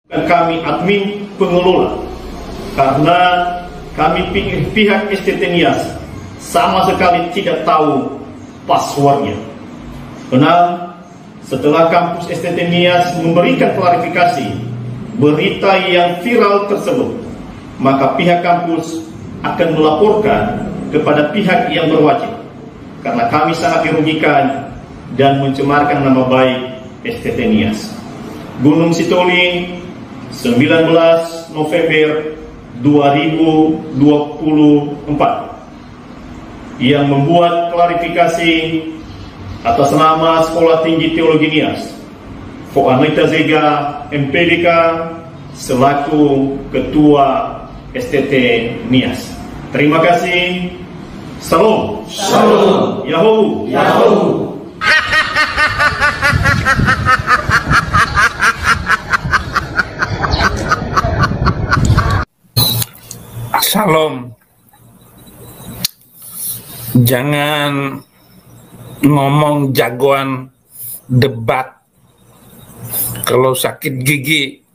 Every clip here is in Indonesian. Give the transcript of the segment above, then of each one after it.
Kami admin pengelola, karena kami pihak STT Nias sama sekali tidak tahu passwordnya. Benar, setelah kampus STT Nias memberikan klarifikasi berita yang viral tersebut, maka pihak kampus akan melaporkan kepada pihak yang berwajib, karena kami sangat dirugikan dan mencemarkan nama baik STT Nias. Gunung Sitoling, 19 November 2024, yang membuat klarifikasi atas nama Sekolah Tinggi Teologi Nias, Foanita Zega MPDK selaku Ketua STT Nias. Terima kasih. Salam. Shalom. Yahoo. Yahoo. Salam. Jangan ngomong jagoan debat kalau sakit gigi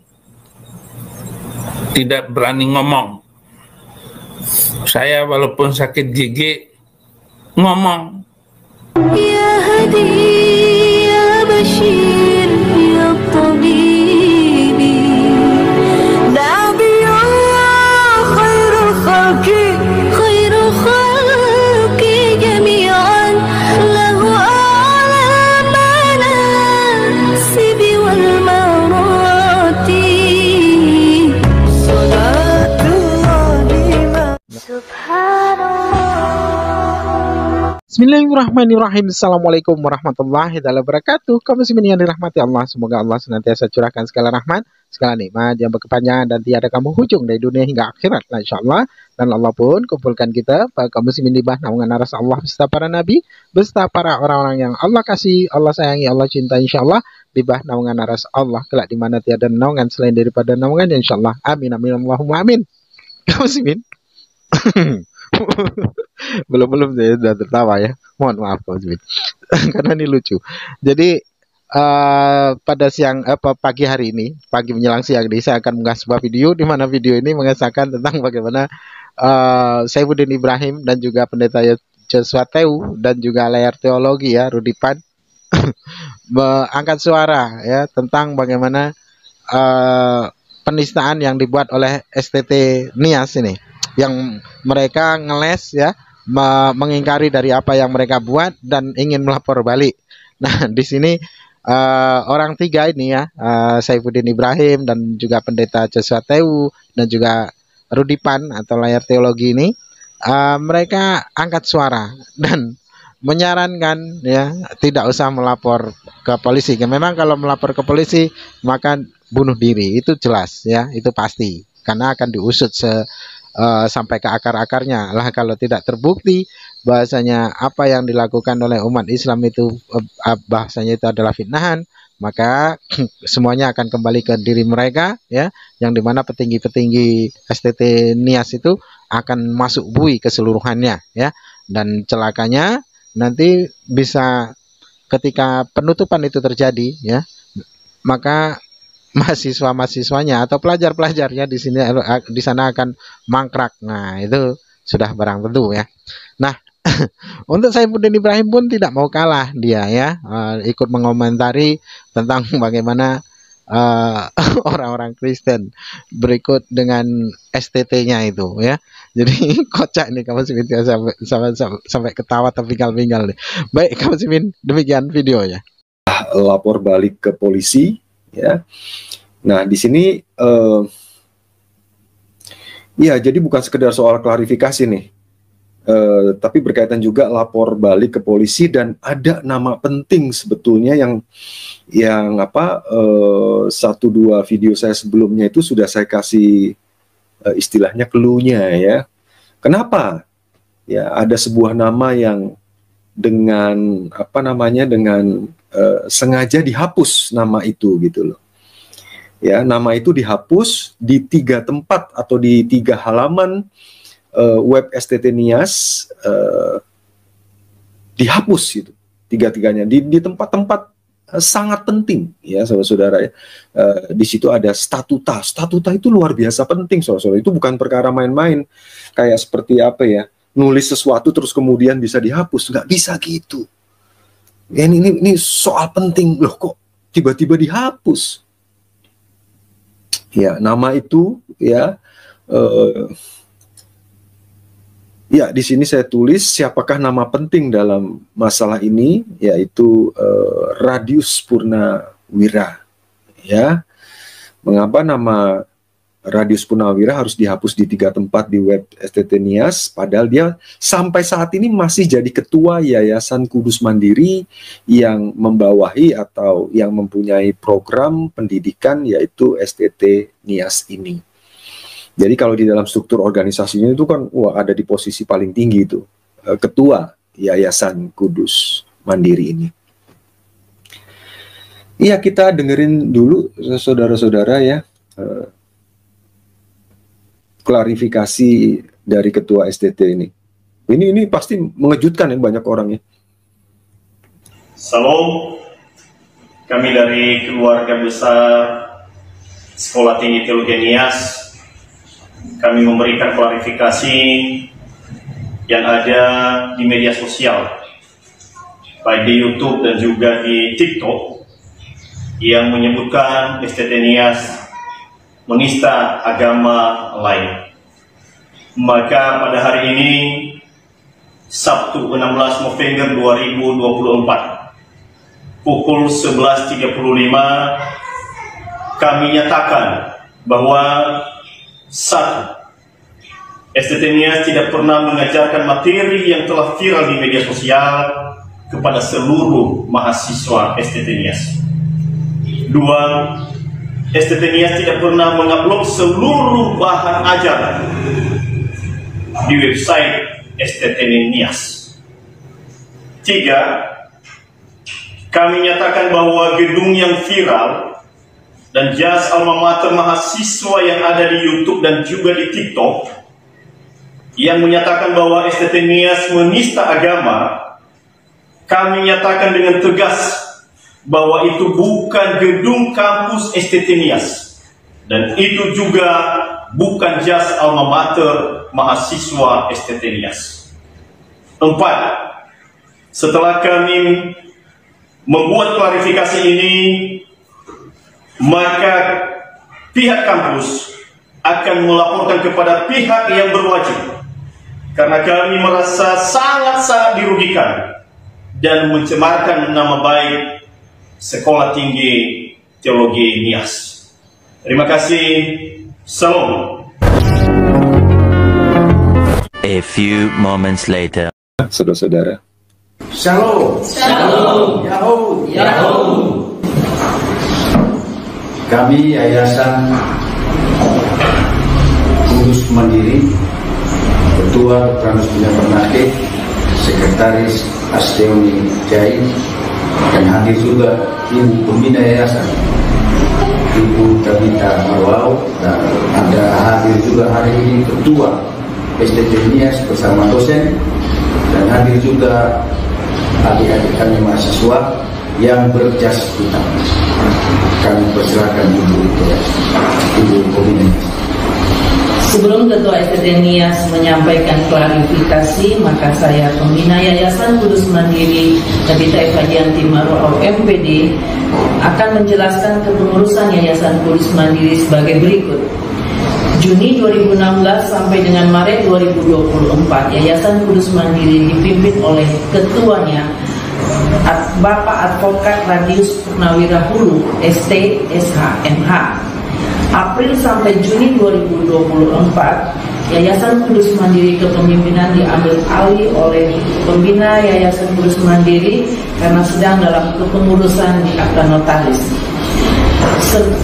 tidak berani ngomong. Saya walaupun sakit gigi ngomong. Ya Hadi, ya Bashir, ya Tabibi, Nabiyullah khairul khalqi, khairul khalqi jami'an, lahu a'la manasibi wal marati, salatullahi subhanallah. Bismillahirrahmanirrahim. Assalamualaikum warahmatullahi wabarakatuh. Kaum muslimin yang dirahmati Allah, semoga Allah senantiasa curahkan segala rahmat, segala nikmat yang berkepanjangan dan tiada kamu hujung dari dunia hingga akhirat, insyaallah. Dan Allah pun kumpulkan kita para kaum muslimin di bawah naungan aras Allah beserta para nabi, beserta para orang-orang yang Allah kasih, Allah sayangi, Allah cinta, insyaallah, di bawah naungan aras Allah kelak di mana tiada naungan selain daripada naungan, insyaallah. Amin amin Allahumma amin. Kaum muslimin. belum saya sudah tertawa ya, mohon maaf Pak Muslimin. Karena ini lucu. Jadi pada pagi hari ini, pagi menjelang siang ini, saya akan mengunggah sebuah video di mana video ini mengesahkan tentang bagaimana Saifuddin Ibrahim dan juga pendeta Joshua Tewu dan juga layar teologi ya Rudipan mengangkat suara ya tentang bagaimana penistaan yang dibuat oleh STT Nias ini, yang mereka ngeles ya, mengingkari dari apa yang mereka buat dan ingin melapor balik. Nah, di sini orang tiga ini ya, Saifuddin Ibrahim dan juga pendeta Joshua Tewu dan juga Rudipan atau layar teologi ini, mereka angkat suara dan menyarankan ya tidak usah melapor ke polisi. Memang kalau melapor ke polisi maka bunuh diri, itu jelas ya, itu pasti, karena akan diusut sampai ke akar-akarnya lah. Kalau tidak terbukti bahasanya apa yang dilakukan oleh umat Islam itu bahasanya itu adalah fitnahan, maka semuanya akan kembali ke diri mereka ya, yang dimana petinggi-petinggi STT Nias itu akan masuk bui keseluruhannya ya. Dan celakanya nanti bisa ketika penutupan itu terjadi ya, maka mahasiswa-mahasiswanya atau pelajar-pelajarnya di sana akan mangkrak. Nah, itu sudah barang tentu ya. Nah, untuk Saifuddin Ibrahim pun tidak mau kalah dia ya, ikut mengomentari tentang bagaimana orang-orang Kristen berikut dengan STT-nya itu ya. Jadi kocak nih kamu Simin, sampai ketawa terpinggal-pinggal nih. Baik kamu Simin, demikian videonya. Lapor balik ke polisi ya. Nah, di sini ya, jadi bukan sekedar soal klarifikasi nih, tapi berkaitan juga lapor balik ke polisi, dan ada nama penting sebetulnya yang satu dua video saya sebelumnya itu sudah saya kasih istilahnya clue-nya ya. Kenapa? Ya, ada sebuah nama yang dengan sengaja dihapus nama itu gitu loh. Ya, nama itu dihapus di 3 tempat atau di 3 halaman web STT Nias, dihapus gitu, tiga-tiganya di tempat-tempat sangat penting ya saudara-saudara ya. Di situ ada statuta. Statuta itu luar biasa penting saudara-saudara. Itu bukan perkara main-main. Kayak seperti apa ya? Nulis sesuatu terus kemudian bisa dihapus, nggak bisa gitu. Ya, ini soal penting loh, kok tiba-tiba dihapus. Ya, nama itu ya. Ya, di sini saya tulis siapakah nama penting dalam masalah ini, yaitu Radius Purnawira. Ya, mengapa nama Radius Purnawira harus dihapus di 3 tempat di web STT Nias, padahal dia sampai saat ini masih jadi ketua Yayasan Kudus Mandiri yang membawahi atau yang mempunyai program pendidikan yaitu STT Nias ini. Jadi kalau di dalam struktur organisasinya itu kan ada di posisi paling tinggi itu ketua Yayasan Kudus Mandiri ini. Iya, kita dengerin dulu saudara-saudara ya klarifikasi dari ketua STT ini. Ini pasti mengejutkan ya banyak orang ya. Salam, kami dari keluarga besar Sekolah Tinggi Teologi Nias. Kami memberikan klarifikasi yang ada di media sosial, baik di YouTube dan juga di TikTok, yang menyebutkan STT Nias menista agama lain. Maka pada hari ini, Sabtu 16 November 2024, pukul 11.35, kami nyatakan bahwa 1. STT Nias tidak pernah mengajarkan materi yang telah viral di media sosial kepada seluruh mahasiswa STT Nias. 2. STT Nias tidak pernah mengupload seluruh bahan ajar di website STT Nias. 3. Kami nyatakan bahwa gedung yang viral dan jas alma mater mahasiswa yang ada di YouTube dan juga di TikTok yang menyatakan bahwa STT Nias menista agama, kami nyatakan dengan tegas bahwa itu bukan gedung kampus STT Nias dan itu juga bukan jas alma mater mahasiswa STT Nias. 4. Setelah kami membuat klarifikasi ini, maka pihak kampus akan melaporkan kepada pihak yang berwajib, karena kami merasa sangat-sangat dirugikan dan mencemarkan nama baik Sekolah Tinggi Teologi Nias. Terima kasih. Salam. A few moments later. Saudara-saudara. Shalom. Shalom. Yahoo. Yahoo. Kami Yayasan Kudus Mandiri, Ketua Dr. Bernake, Sekretaris Asteoni Jai, dan hadir juga Ibu Pembina Yayasan, Ibu Tabita Marwau, dan ada hadir juga hari ini Ketua STT Nias bersama dosen, dan hadir juga adik-adik kami mahasiswa yang berjas hitam. Kami persilakan Ibu Pembina. Sebelum Ketua STT Nias menyampaikan klarifikasi, maka saya, Pembina Yayasan Kudus Mandiri Tabita Efadianti Marwau MPD, akan menjelaskan kepengurusan Yayasan Kudus Mandiri sebagai berikut. Juni 2016 sampai dengan Maret 2024, Yayasan Kudus Mandiri dipimpin oleh ketuanya Bapak Advokat Radius Purnawira Hulu, ST, SH, MH. April sampai Juni 2024, Yayasan Kudus Mandiri kepemimpinan diambil alih oleh Pembina Yayasan Kudus Mandiri karena sedang dalam kepengurusan di akta notaris.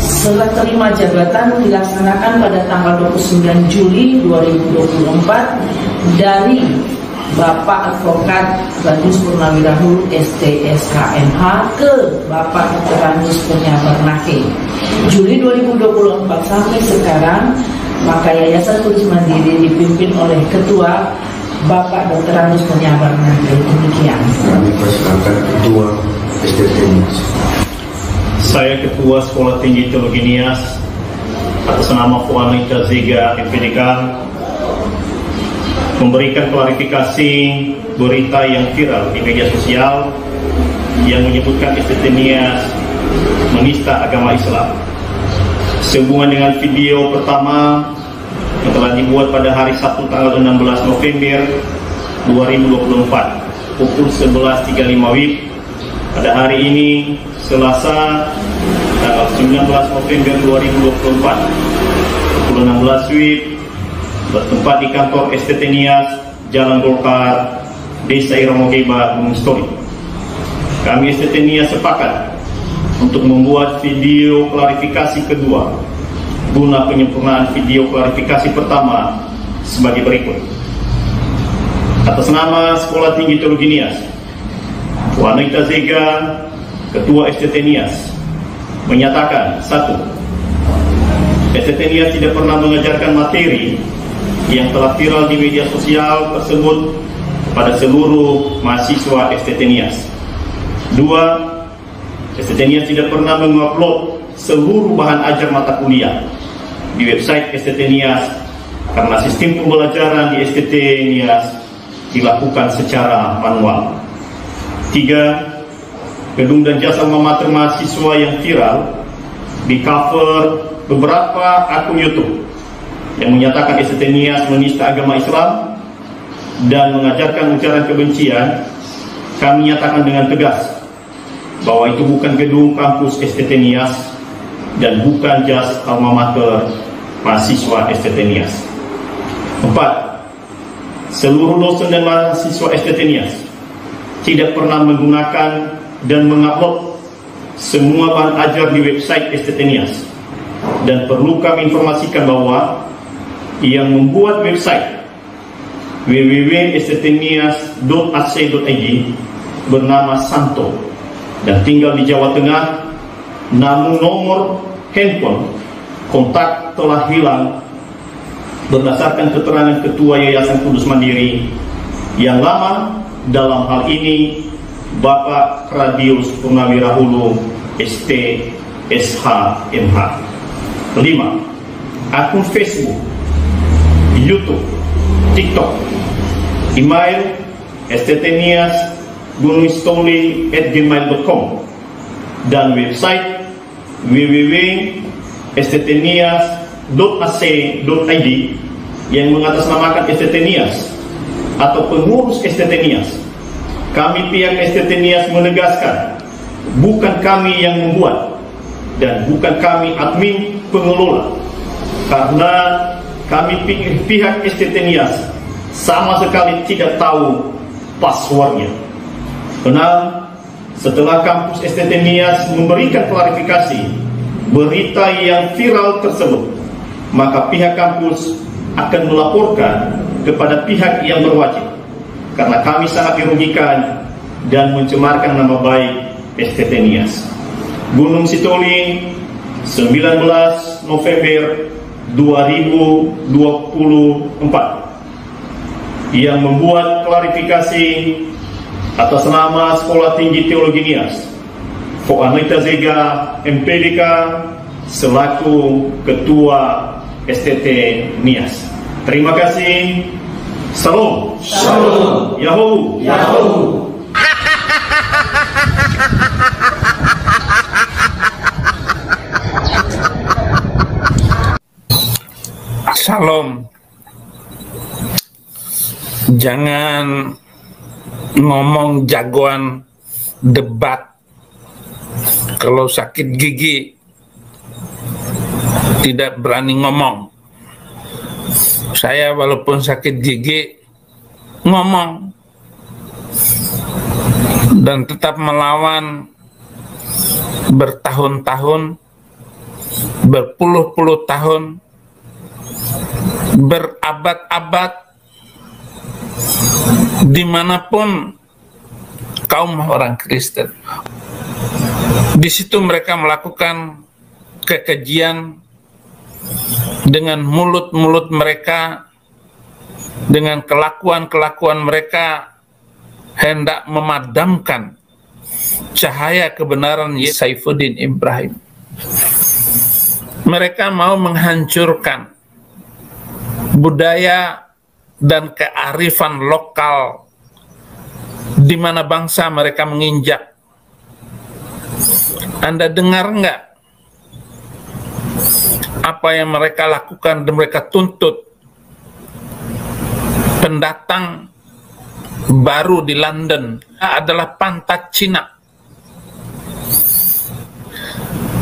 Setelah terima jabatan dilaksanakan pada tanggal 29 Juli 2024 dari Bapak Advokat Radius Purnawira Hulu STSHMH ke Bapak Dr. Radius Bernake. Juli 2024 sampai sekarang, maka Yayasan Kudus Mandiri dipimpin oleh Ketua Bapak Dr. Radius Bernake. Demikian. Kami persilakan Ketua STT Nias. Saya Ketua Sekolah Tinggi Teologi Nias atas nama Fuanita Zega MPDK memberikan klarifikasi berita yang viral di media sosial yang menyebutkan STT Nias menista agama Islam. Sehubungan dengan video pertama yang telah dibuat pada hari Sabtu tanggal 16 November 2024 pukul 11.35 WIB. Pada hari ini Selasa tanggal 19 November 2024 pukul 16 WIB bertempat di kantor STT Nias, Jalan Golkar, Desa Iromogeba, Gunung Stori. Kami STT Nias sepakat untuk membuat video klarifikasi kedua guna penyempurnaan video klarifikasi pertama sebagai berikut. Atas nama Sekolah Tinggi Teologi Nias, Wanita Zega, Ketua STT Nias, menyatakan 1. STT Nias tidak pernah mengajarkan materi yang telah viral di media sosial tersebut kepada seluruh mahasiswa STT Nias. 2. STT Nias tidak pernah mengupload seluruh bahan ajar mata kuliah di website STT Nias karena sistem pembelajaran di STT Nias dilakukan secara manual. 3. Gedung dan jasa alma mater mahasiswa yang viral di cover beberapa akun YouTube yang menyatakan STT Nias menista agama Islam dan mengajarkan ujaran kebencian. Kami nyatakan dengan tegas bahwa itu bukan gedung kampus STT Nias dan bukan jas alma mater mahasiswa STT Nias. 4. Seluruh dosen dan mahasiswa STT Nias tidak pernah menggunakan dan mengupload semua bahan ajar di website STT Nias, dan perlu kami informasikan bahwa yang membuat website www.sttnias.ac.id bernama Santo dan tinggal di Jawa Tengah, namun nomor handphone kontak telah hilang berdasarkan keterangan Ketua Yayasan Kudus Mandiri yang lama, dalam hal ini Bapak Radius Purnawira Hulu ST SH.MH. 5. Akun Facebook, YouTube, TikTok, email sttnias@gmail.com dan website www.sttnias.ac.id yang mengatasnamakan STT Nias atau pengurus STT Nias. Kami pihak STT Nias menegaskan bukan kami yang membuat dan bukan kami admin pengelola, karena kami pihak STT Nias sama sekali tidak tahu passwordnya. 6. Setelah kampus STT Nias memberikan klarifikasi berita yang viral tersebut, maka pihak kampus akan melaporkan kepada pihak yang berwajib, karena kami sangat dirugikan dan mencemarkan nama baik STT Nias. Gunung Sitoli, 19 November 2024. Yang membuat klarifikasi atas nama Sekolah Tinggi Teologi Nias, Fuanita Zega MPDK selaku Ketua STT Nias. Terima kasih. Salam. Shalom. Yahoo. Yahoo. Salam. Jangan ngomong jagoan debat kalau sakit gigi tidak berani ngomong. Saya walaupun sakit gigi ngomong dan tetap melawan bertahun-tahun, berpuluh-puluh tahun, berabad-abad, dimanapun kaum orang Kristen. Di situ mereka melakukan kekejian dengan mulut-mulut mereka, dengan kelakuan-kelakuan mereka hendak memadamkan cahaya kebenaran Saifuddin Ibrahim. Mereka mau menghancurkan budaya dan kearifan lokal di mana bangsa mereka menginjak. Anda dengar nggak apa yang mereka lakukan dan mereka tuntut pendatang baru di London adalah pantat Cina.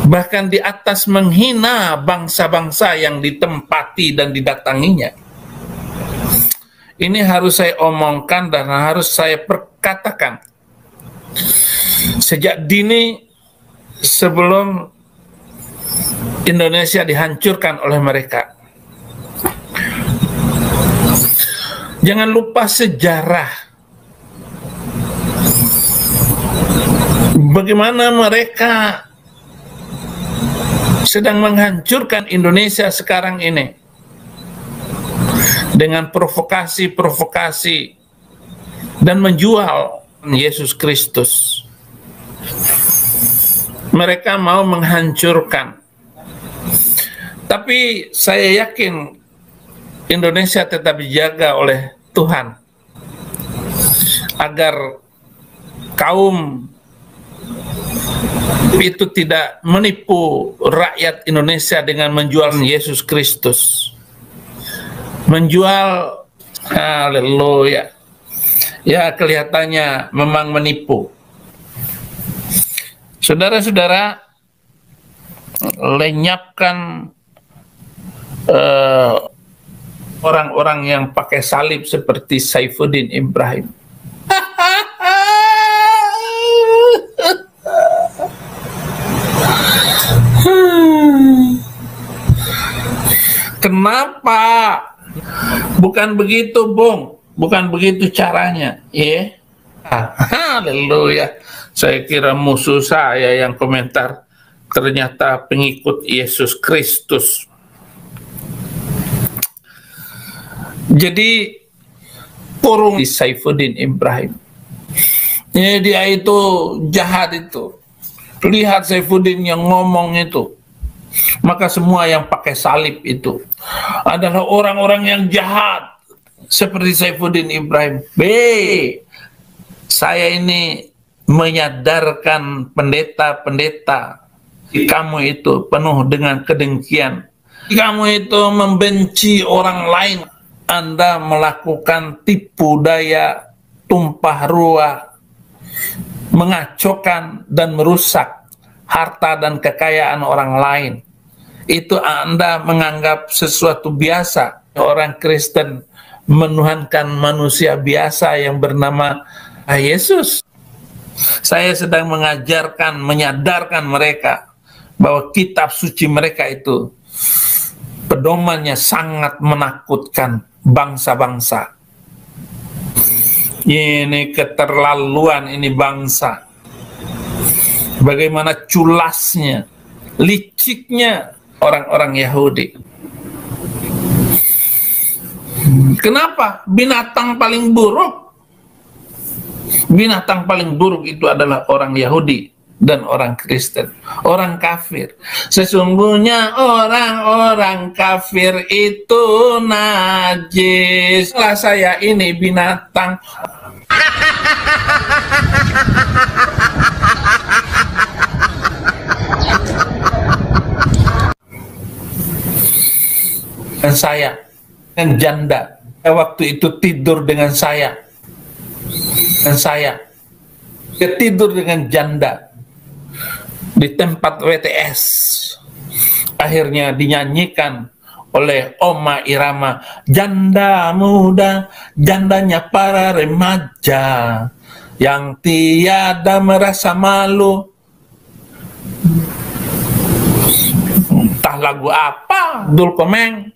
Bahkan di atas menghina bangsa-bangsa yang ditempati dan didatanginya. Ini harus saya omongkan dan harus saya perkatakan sejak dini sebelum Indonesia dihancurkan oleh mereka. Jangan lupa sejarah. Bagaimana mereka sedang menghancurkan Indonesia sekarang ini dengan provokasi-provokasi dan menjual Yesus Kristus. Mereka mau menghancurkan. Tapi saya yakin Indonesia tetap dijaga oleh Tuhan agar kaum itu tidak menipu rakyat Indonesia dengan menjual Yesus Kristus, menjual, haleluya, ya kelihatannya memang menipu. Saudara-saudara, lenyapkan orang-orang yang pakai salib seperti Saifuddin Ibrahim. Kenapa? Bukan begitu, Bung. Bukan begitu caranya. Ya. Haleluya. Saya kira musuh saya yang komentar. Ternyata pengikut Yesus Kristus. Jadi kurung di Saifuddin Ibrahim. Ya, dia itu jahat itu. Lihat Saifuddin yang ngomong itu. Maka semua yang pakai salib itu adalah orang-orang yang jahat seperti Saifuddin Ibrahim. Saya ini menyadarkan pendeta-pendeta, kamu itu penuh dengan kedengkian. Kamu itu membenci orang lain. Anda melakukan tipu daya, tumpah ruah, mengacaukan dan merusak harta dan kekayaan orang lain. Itu Anda menganggap sesuatu biasa. Orang Kristen menuhankan manusia biasa yang bernama Yesus. Saya sedang mengajarkan, menyadarkan mereka bahwa kitab suci mereka itu pedomannya sangat menakutkan bangsa-bangsa. Ini keterlaluan ini bangsa. Bagaimana culasnya, liciknya orang-orang Yahudi. Kenapa? Binatang paling buruk. Binatang paling buruk itu adalah orang Yahudi dan orang Kristen, orang kafir. Sesungguhnya orang-orang kafir itu najis. Lah saya ini binatang. Dan saya dan janda waktu itu tidur dengan saya, dan saya tidur dengan janda di tempat WTS. Akhirnya dinyanyikan oleh Oma Irama, janda muda, jandanya para remaja yang tiada merasa malu. Entah lagu apa, Dul Komeng.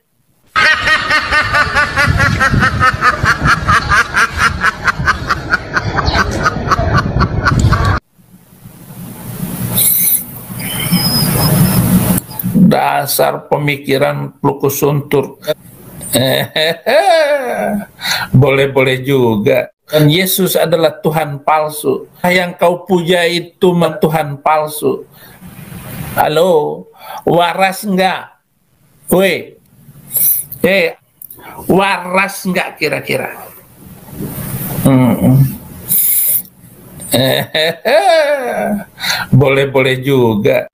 Dasar pemikiran Plukus Suntur. Boleh-boleh juga. Dan Yesus adalah Tuhan palsu. Yang kau puja itu Tuhan palsu. Halo, waras enggak? Woi, waras enggak kira-kira? Boleh-boleh juga.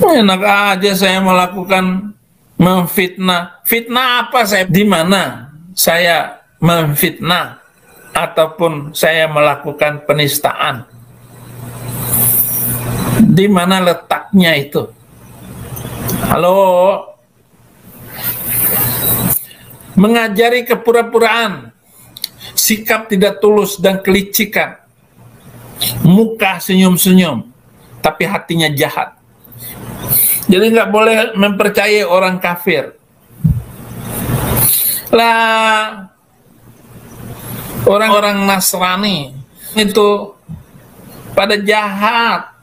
Enak aja saya melakukan memfitnah. Fitnah apa saya? Di mana saya memfitnah ataupun saya melakukan penistaan? Di mana letaknya itu? Halo? Mengajari kepura-puraan, sikap tidak tulus dan kelicikan, muka senyum-senyum, tapi hatinya jahat. Jadi nggak boleh mempercayai orang kafir. Lah, orang-orang Nasrani itu pada jahat,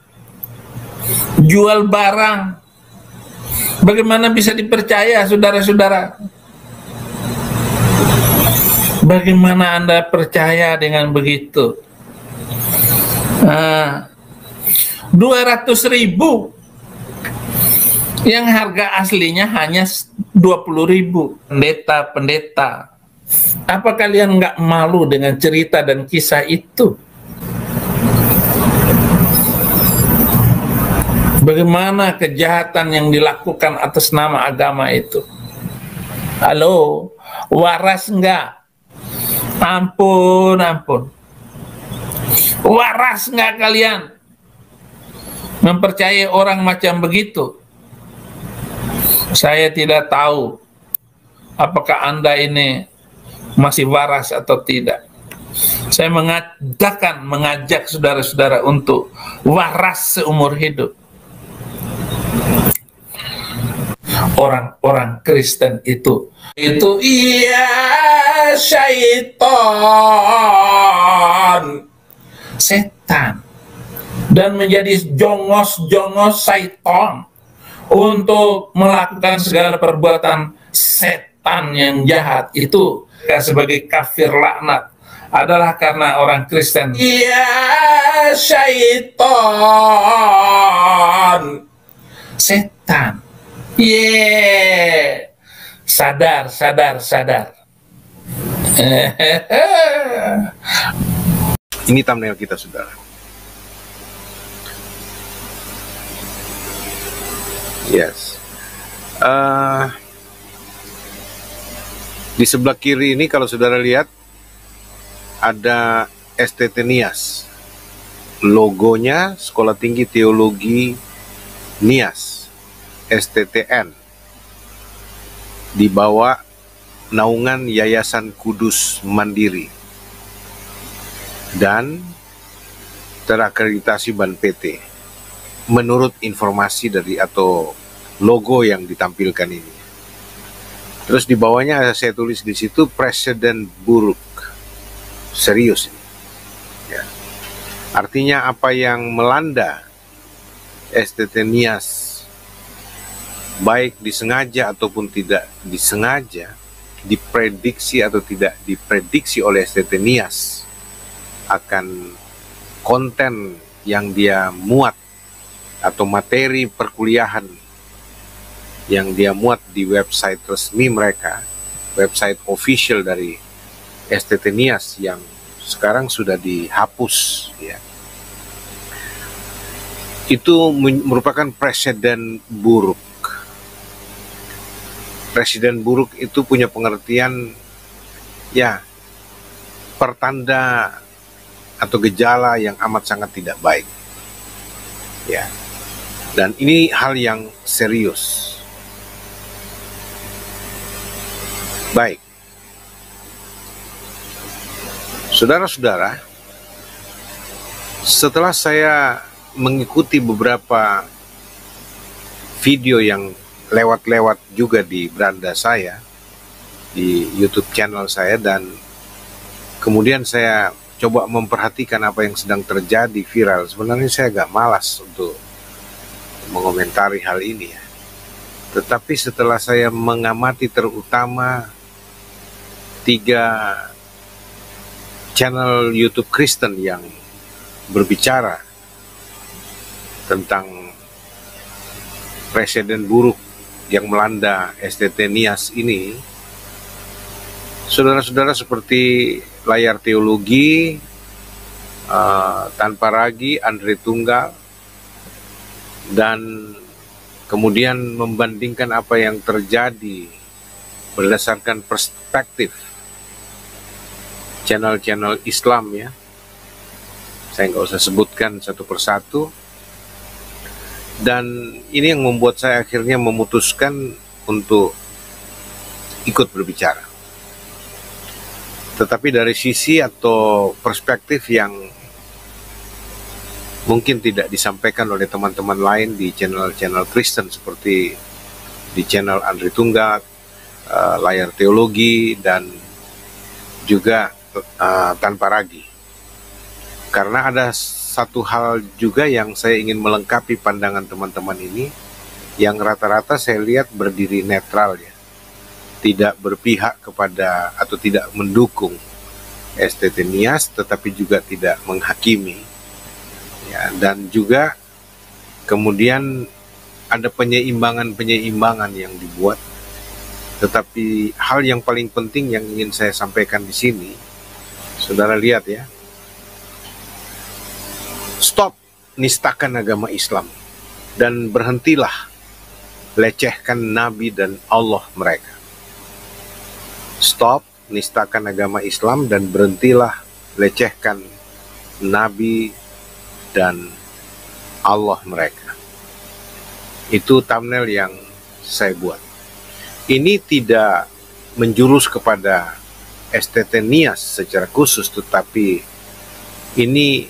jual barang. Bagaimana bisa dipercaya, saudara-saudara? Bagaimana Anda percaya dengan begitu? 200.000 yang harga aslinya hanya 20.000. Pendeta, apa kalian nggak malu dengan cerita dan kisah itu? Bagaimana kejahatan yang dilakukan atas nama agama itu? Halo, waras nggak? Ampun. Waras nggak kalian mempercayai orang macam begitu? Saya tidak tahu apakah Anda ini masih waras atau tidak. Saya mengajak saudara-saudara untuk waras seumur hidup. Orang-orang Kristen itu iya setan dan menjadi jongos-jongos syaitan untuk melakukan segala perbuatan setan yang jahat itu. Sebagai kafir laknat adalah karena orang Kristen setan. Sadar. Ini thumbnail kita, saudara. Yes. Di sebelah kiri ini kalau saudara lihat ada STT Nias. Logonya Sekolah Tinggi Teologi Nias, STTN. Di bawah naungan Yayasan Kudus Mandiri dan terakreditasi BAN PT. Menurut informasi dari atau logo yang ditampilkan ini. Terus di bawahnya saya tulis di situ presiden buruk. Serius ini. Ya. Artinya apa yang melanda STT Nias, baik disengaja ataupun tidak disengaja, diprediksi atau tidak diprediksi oleh STT Nias, akan konten yang dia muat atau materi perkuliahan yang dia muat di website resmi mereka, website official dari STT Nias yang sekarang sudah dihapus, ya. Itu merupakan presiden buruk. Presiden buruk itu punya pengertian, ya, pertanda atau gejala yang amat sangat tidak baik, ya. Dan ini hal yang serius. Baik, saudara-saudara, setelah saya mengikuti beberapa video yang lewat-lewat juga di beranda saya, di YouTube channel saya, dan kemudian saya coba memperhatikan apa yang sedang terjadi viral. Sebenarnya saya agak malas untuk mengomentari hal ini, ya. Tetapi setelah saya mengamati terutama 3 channel YouTube Kristen yang berbicara tentang presiden buruk yang melanda STT Nias ini, saudara-saudara, seperti Layar Teologi, Tanpa Ragi, Andre Tunggal, dan kemudian membandingkan apa yang terjadi berdasarkan perspektif channel-channel Islam, ya. Saya nggak usah sebutkan satu persatu. Dan ini yang membuat saya akhirnya memutuskan untuk ikut berbicara. Tetapi dari sisi atau perspektif yang mungkin tidak disampaikan oleh teman-teman lain di channel-channel Kristen seperti di channel Andre Tunggal, Layar Teologi, dan juga Tanpa Ragi. Karena ada satu hal juga yang saya ingin melengkapi pandangan teman-teman ini, yang rata-rata saya lihat berdiri netral, ya, tidak berpihak kepada atau tidak mendukung STT Nias, tetapi juga tidak menghakimi, ya, dan juga kemudian ada penyeimbangan yang dibuat. Tetapi hal yang paling penting yang ingin saya sampaikan di sini, saudara lihat, ya, stop nistakan agama Islam dan berhentilah lecehkan Nabi dan Allah mereka. Stop nistakan agama Islam dan berhentilah lecehkan Nabi dan Allah mereka. Itu thumbnail yang saya buat. Ini tidak menjurus kepada STT Nias secara khusus, tetapi ini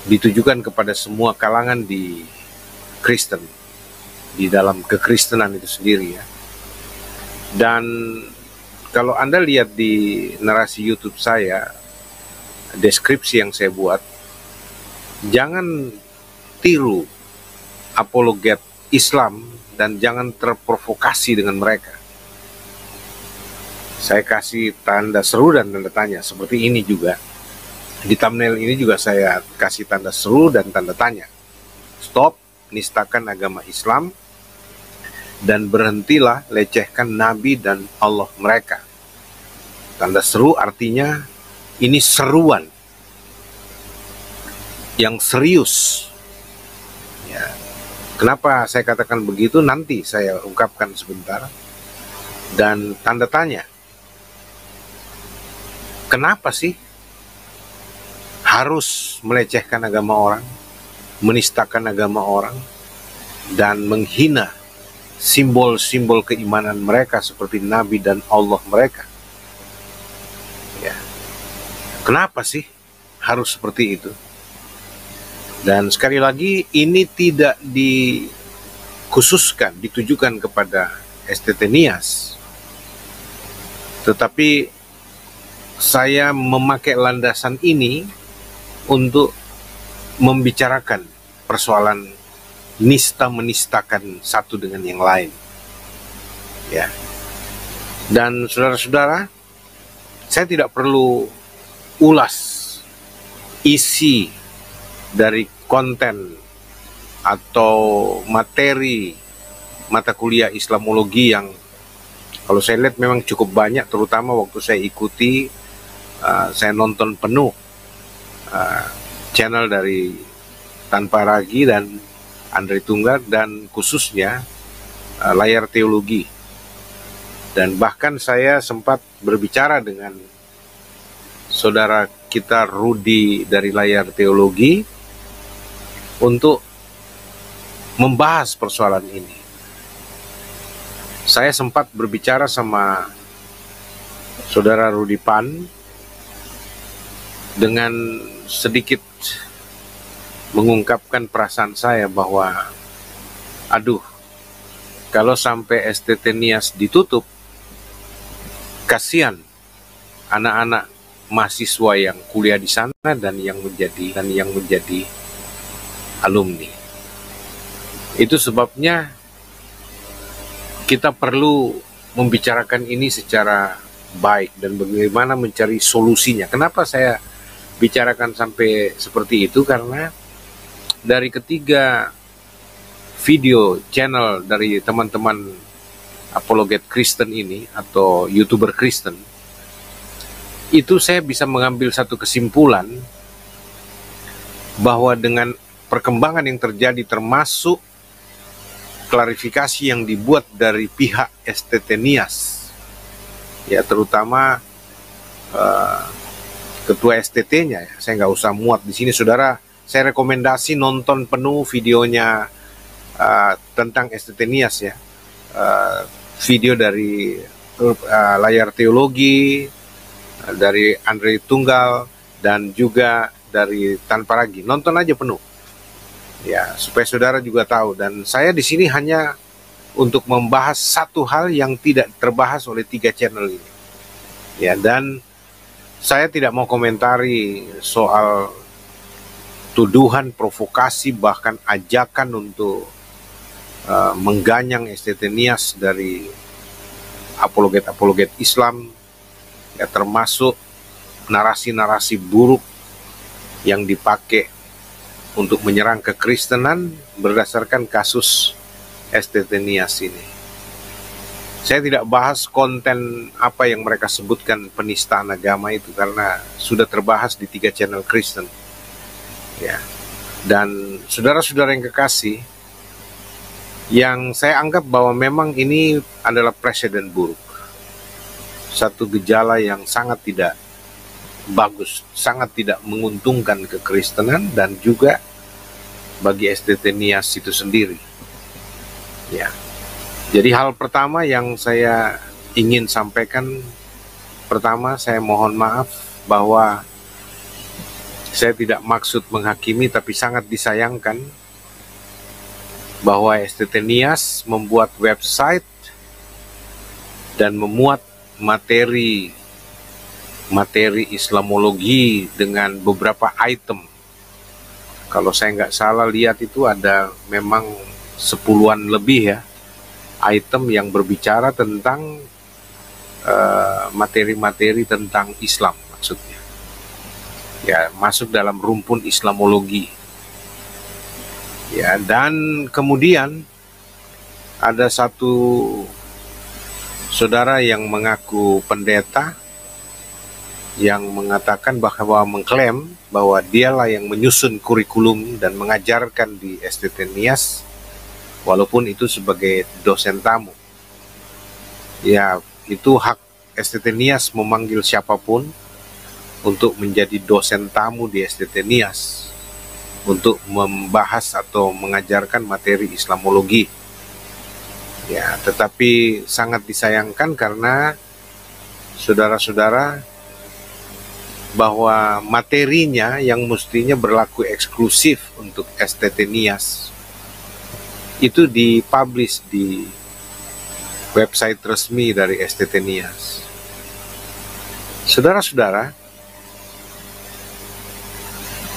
ditujukan kepada semua kalangan di Kristen, di dalam kekristenan itu sendiri, ya. Dan kalau Anda lihat di narasi YouTube saya, deskripsi yang saya buat, jangan tiru apologet Islam dan jangan terprovokasi dengan mereka. Saya kasih tanda seru dan tanda tanya seperti ini juga. Di thumbnail ini juga saya kasih tanda seru dan tanda tanya. Stop nistakan agama Islam dan berhentilah lecehkan Nabi dan Allah mereka. Tanda seru artinya ini seruan yang serius, ya. Kenapa saya katakan begitu nanti saya ungkapkan sebentar. Dan tanda tanya, kenapa sih harus melecehkan agama orang, menistakan agama orang, dan menghina simbol-simbol keimanan mereka seperti Nabi dan Allah mereka? Ya. Kenapa sih harus seperti itu? Dan sekali lagi, ini tidak dikhususkan, ditujukan kepada STT Nias. Tetapi saya memakai landasan ini untuk membicarakan persoalan menistakan satu dengan yang lain. Ya. Dan saudara-saudara, saya tidak perlu ulas isi dari konten atau materi mata kuliah Islamologi yang kalau saya lihat memang cukup banyak, terutama waktu saya ikuti, saya nonton penuh channel dari Tanpa Ragi dan Andre Tunggal, dan khususnya Layar Teologi. Dan bahkan saya sempat berbicara dengan saudara kita Rudi dari Layar Teologi untuk membahas persoalan ini. Saya sempat berbicara sama saudara Rudi Pan dengan sedikit mengungkapkan perasaan saya bahwa aduh, kalau sampai STT Nias ditutup, kasihan anak-anak mahasiswa yang kuliah di sana dan yang menjadi alumni. Itu sebabnya kita perlu membicarakan ini secara baik dan bagaimana mencari solusinya. Kenapa saya bicarakan sampai seperti itu? Karena dari ketiga video channel dari teman-teman apologet Kristen ini atau YouTuber Kristen, itu saya bisa mengambil satu kesimpulan bahwa dengan perkembangan yang terjadi termasuk klarifikasi yang dibuat dari pihak STT Nias, ya terutama ketua STT-nya, ya, saya nggak usah muat di sini, saudara. Saya rekomendasi nonton penuh videonya tentang STT Nias, ya, video dari layar teologi, dari Andre Tunggal, dan juga dari Tanpa Ragi. Nonton aja penuh. Ya, supaya saudara juga tahu. Dan saya di sini hanya untuk membahas satu hal yang tidak terbahas oleh 3 channel ini. Ya, dan saya tidak mau komentari soal tuduhan, provokasi, bahkan ajakan untuk mengganyang STT Nias dari apologet-apologet Islam, ya, termasuk narasi-narasi buruk yang dipakai untuk menyerang kekristenan berdasarkan kasus STT Nias ini. Saya tidak bahas konten apa yang mereka sebutkan penistaan agama itu, karena sudah terbahas di 3 channel Kristen. Ya. Dan saudara-saudara yang kekasih, yang saya anggap bahwa memang ini adalah presiden buruk. Satu gejala yang sangat tidak bagus, sangat tidak menguntungkan kekristenan dan juga bagi STT Nias itu sendiri. Ya. Jadi hal pertama yang saya ingin sampaikan, pertama saya mohon maaf bahwa saya tidak maksud menghakimi, tapi sangat disayangkan bahwa STT Nias membuat website dan memuat materi Islamologi dengan beberapa item. Kalau saya nggak salah lihat itu ada memang 10-an lebih, ya, item yang berbicara tentang materi-materi tentang Islam maksudnya. Ya, masuk dalam rumpun Islamologi. Ya, dan kemudian ada satu saudara yang mengaku pendeta yang mengatakan bahwa mengklaim bahwa dialah yang menyusun kurikulum dan mengajarkan di STT Nias, walaupun itu sebagai dosen tamu. Ya, itu hak STT Nias memanggil siapapun untuk menjadi dosen tamu di STT Nias untuk membahas atau mengajarkan materi Islamologi. Ya, tetapi sangat disayangkan karena saudara-saudara, bahwa materinya yang mestinya berlaku eksklusif untuk STT Nias itu dipublish di website resmi dari STT Nias. Saudara-saudara,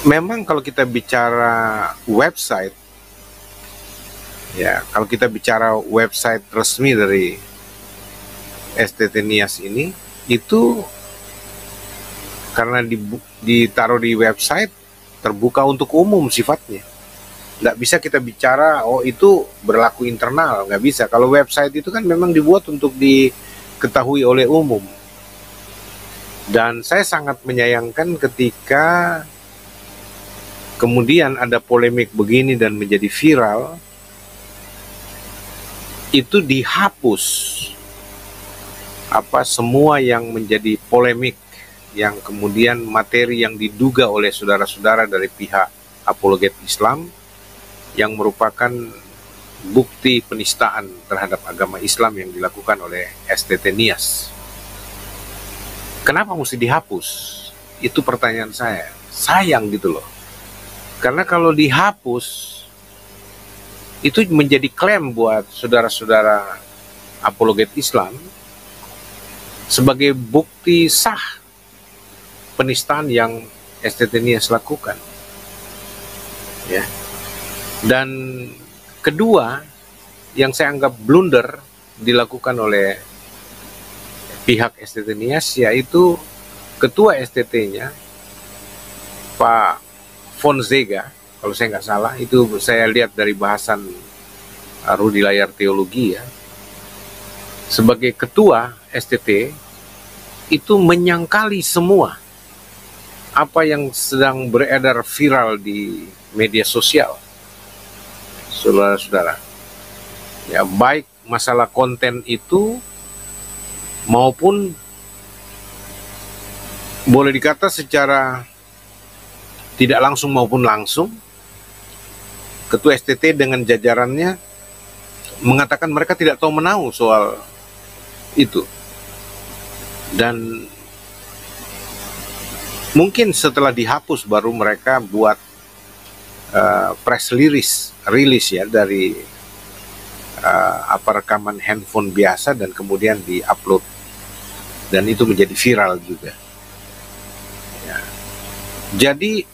memang kalau kita bicara website, ya, kalau kita bicara website resmi dari STT Nias ini, itu karena ditaruh di website terbuka untuk umum sifatnya. Nggak bisa kita bicara, oh itu berlaku internal, nggak bisa. Kalau website itu kan memang dibuat untuk diketahui oleh umum. Dan saya sangat menyayangkan ketika kemudian ada polemik begini dan menjadi viral, itu dihapus semua yang menjadi polemik, yang kemudian materi yang diduga oleh saudara-saudara dari pihak apologet Islam yang merupakan bukti penistaan terhadap agama Islam yang dilakukan oleh STT Nias. Kenapa mesti dihapus? Itu pertanyaan saya. Sayang gitu loh. Karena kalau dihapus, itu menjadi klaim buat saudara-saudara apologet Islam sebagai bukti sah penistaan yang STT Nias lakukan. Ya. Dan kedua, yang saya anggap blunder dilakukan oleh pihak STT Nias, yaitu ketua STT-nya Pak Fonseca, kalau saya nggak salah, itu saya lihat dari bahasan Rudi Layar Teologi ya, sebagai ketua STT itu menyangkali semua apa yang sedang beredar viral di media sosial, saudara-saudara. Ya, baik masalah konten itu maupun boleh dikata secara tidak langsung maupun langsung, ketua STT dengan jajarannya mengatakan mereka tidak tahu menahu soal itu. Dan mungkin setelah dihapus baru mereka buat press release ya dari rekaman handphone biasa dan kemudian diupload, dan itu menjadi viral juga ya. Jadi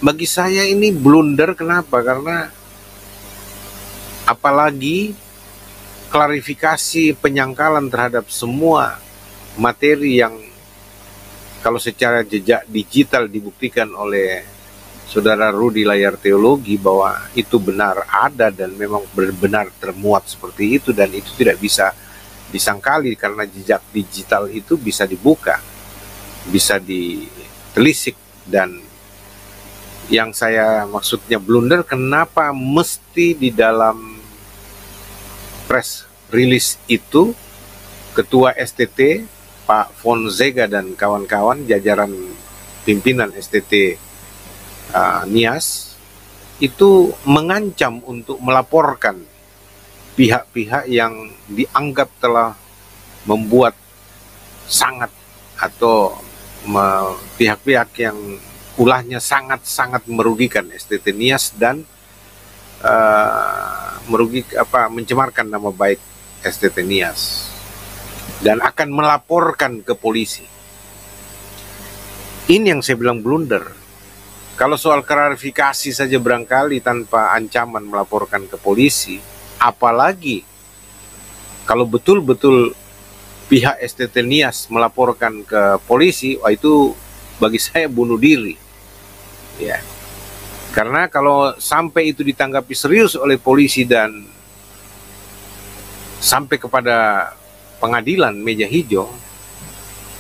bagi saya ini blunder. Kenapa? Karena apalagi klarifikasi penyangkalan terhadap semua materi yang kalau secara jejak digital dibuktikan oleh saudara Rudi Layar Teologi bahwa itu benar ada dan memang benar termuat seperti itu, dan itu tidak bisa disangkali karena jejak digital itu bisa dibuka, bisa ditelisik. Dan yang saya maksudnya blunder, kenapa mesti di dalam press release itu ketua STT Pak Fonseca dan kawan-kawan jajaran pimpinan STT Nias itu mengancam untuk melaporkan pihak-pihak yang dianggap telah membuat sangat atau pihak-pihak yang ulahnya sangat-sangat merugikan STT Nias dan mencemarkan nama baik STT Nias, dan akan melaporkan ke polisi. Ini yang saya bilang blunder. Kalau soal klarifikasi saja barangkali tanpa ancaman melaporkan ke polisi, apalagi kalau betul-betul pihak STT Nias melaporkan ke polisi, wah itu bagi saya bunuh diri. Ya. Karena kalau sampai itu ditanggapi serius oleh polisi dan sampai kepada pengadilan meja hijau,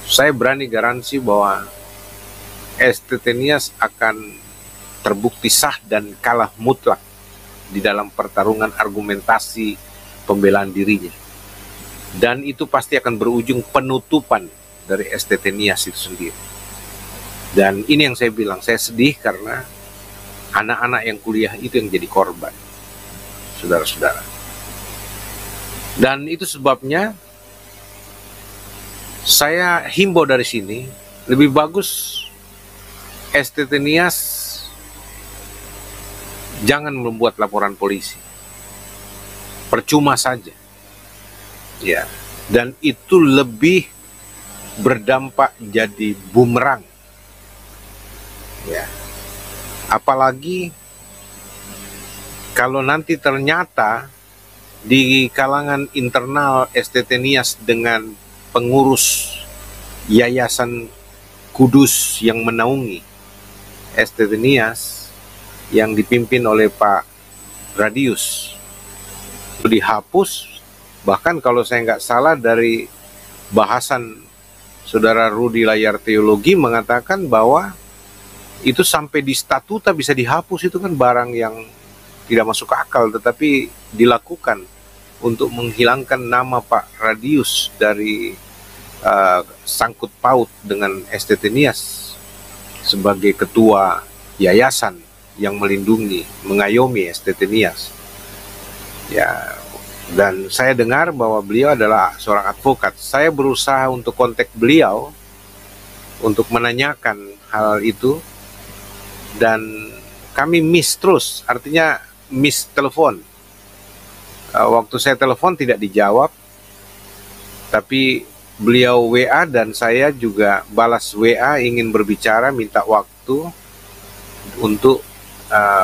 saya berani garansi bahwa STT Nias akan terbukti sah dan kalah mutlak di dalam pertarungan argumentasi pembelaan dirinya. Dan itu pasti akan berujung penutupan dari STT Nias itu sendiri. Dan ini yang saya bilang, saya sedih karena anak-anak yang kuliah itu yang jadi korban, saudara-saudara. Dan itu sebabnya saya himbau dari sini, lebih bagus STT Nias jangan membuat laporan polisi, percuma saja ya, dan itu lebih berdampak jadi bumerang ya. Apalagi kalau nanti ternyata di kalangan internal STT Nias dengan pengurus Yayasan Kudus yang menaungi STT Nias yang dipimpin oleh Pak Radius itu dihapus. Bahkan kalau saya nggak salah dari bahasan saudara Rudi Layar Teologi mengatakan bahwa itu sampai di statuta bisa dihapus. Itu kan barang yang tidak masuk akal, tetapi dilakukan untuk menghilangkan nama Pak Radius dari sangkut paut dengan STT Nias sebagai ketua yayasan yang melindungi, mengayomi STT Nias ya. Dan saya dengar bahwa beliau adalah seorang advokat. Saya berusaha untuk kontak beliau untuk menanyakan hal itu, dan kami miss terus, artinya miss telepon. Waktu saya telepon tidak dijawab, tapi beliau WA dan saya juga balas WA ingin berbicara, minta waktu untuk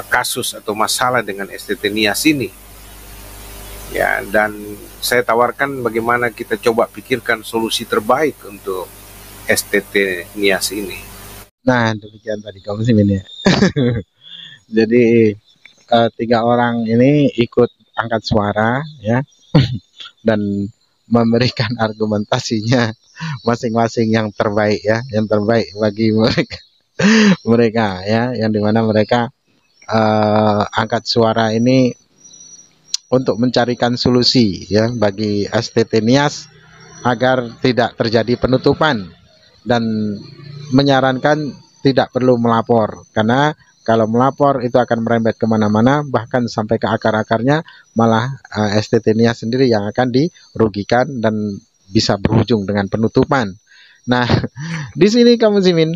kasus atau masalah dengan STT Nias ini. Ya, dan saya tawarkan bagaimana kita coba pikirkan solusi terbaik untuk STT Nias ini. Nah, demikian tadi kamu sih ya. Jadi 3 orang ini ikut angkat suara ya dan memberikan argumentasinya masing-masing yang terbaik ya, yang terbaik bagi mereka ya, yang dimana mereka angkat suara ini untuk mencarikan solusi ya bagi STT Nias agar tidak terjadi penutupan, dan menyarankan tidak perlu melapor, karena kalau melapor itu akan merembet kemana-mana, bahkan sampai ke akar-akarnya, malah STT Nias sendiri yang akan dirugikan dan bisa berujung dengan penutupan. Nah, di sini kaum muslimin,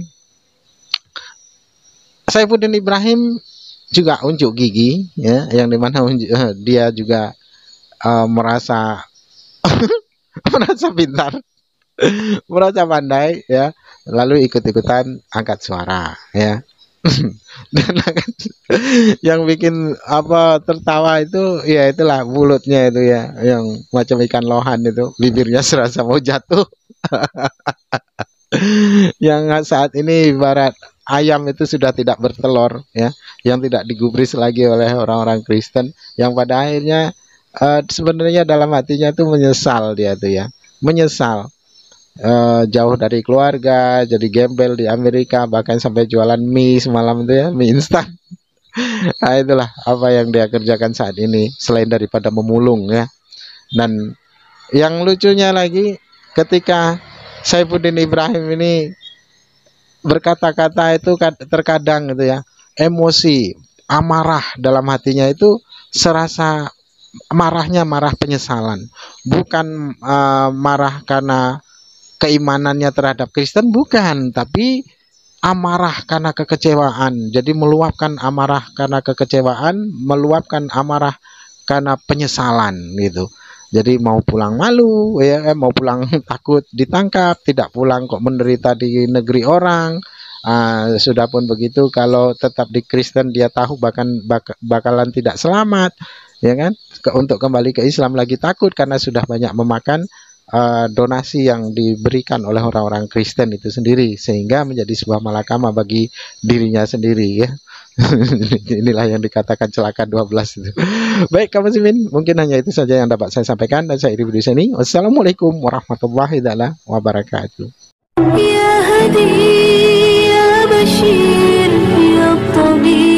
Saifuddin Ibrahim juga unjuk gigi ya, yang dimana dia juga merasa merasa pintar, merasa pandai ya, lalu ikut-ikutan angkat suara ya. Dan yang bikin tertawa itu ya itulah mulutnya itu ya, yang macam ikan lohan itu, bibirnya serasa mau jatuh. Yang saat ini ibarat ayam itu sudah tidak bertelur ya, yang tidak digubris lagi oleh orang-orang Kristen, yang pada akhirnya sebenarnya dalam hatinya tuh menyesal, dia tuh ya menyesal jauh dari keluarga, jadi gembel di Amerika, bahkan sampai jualan mie semalam itu ya, mie instan. Nah, itulah apa yang dia kerjakan saat ini selain daripada memulung ya. Dan yang lucunya lagi, ketika Saifuddin Ibrahim ini berkata-kata itu terkadang gitu ya, emosi, amarah dalam hatinya itu serasa marahnya marah penyesalan, bukan marah karena keimanannya terhadap Kristen, bukan, tapi amarah karena kekecewaan. Jadi meluapkan amarah karena kekecewaan, meluapkan amarah karena penyesalan gitu. Jadi mau pulang malu ya, mau pulang takut ditangkap, tidak pulang kok menderita di negeri orang. Sudah pun begitu, kalau tetap di Kristen dia tahu bakalan tidak selamat ya kan. Untuk kembali ke Islam lagi takut karena sudah banyak memakan donasi yang diberikan oleh orang-orang Kristen itu sendiri, sehingga menjadi sebuah malakama bagi dirinya sendiri ya. Inilah yang dikatakan celaka 12 itu. Baik kaum muslimin, mungkin hanya itu saja yang dapat saya sampaikan, dan saya akhiri video ini. Wassalamualaikum warahmatullahi wabarakatuh. Ya Hadi ya Bashir ya Tabib.